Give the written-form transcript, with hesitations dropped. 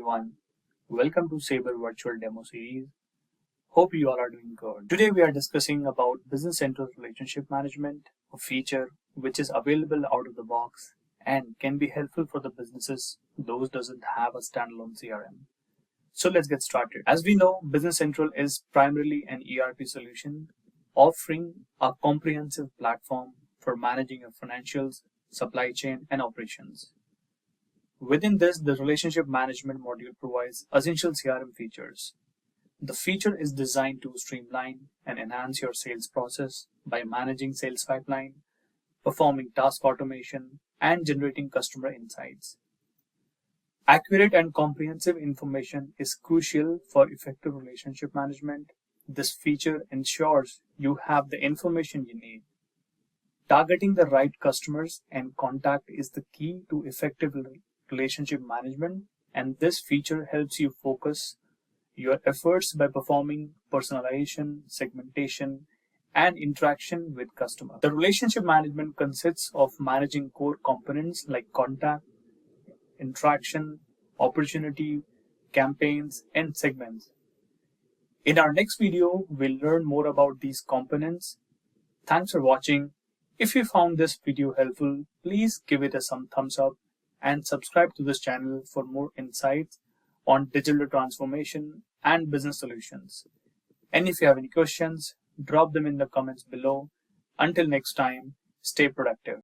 everyone. Welcome to Sabre Virtual Demo Series. Hope you all are doing good. Today we are discussing about Business Central Relationship Management, a feature which is available out of the box and can be helpful for the businesses those doesn't have a standalone CRM. So let's get started. As we know, Business Central is primarily an ERP solution offering a comprehensive platform for managing your financials, supply chain, and operations. Within this, the relationship management module provides essential CRM features. The feature is designed to streamline and enhance your sales process by managing sales pipeline, performing task automation, and generating customer insights. Accurate and comprehensive information is crucial for effective relationship management. This feature ensures you have the information you need. Targeting the right customers and contact is the key to effective relationship management, and this feature helps you focus your efforts by performing personalization, segmentation, and interaction with customers. The relationship management consists of managing core components like contact, interaction, opportunity, campaigns, and segments. In our next video, we'll learn more about these components. Thanks for watching. If you found this video helpful, please give it some thumbs up and subscribe to this channel for more insights on digital transformation and business solutions. And if you have any questions, drop them in the comments below. Until next time, stay productive.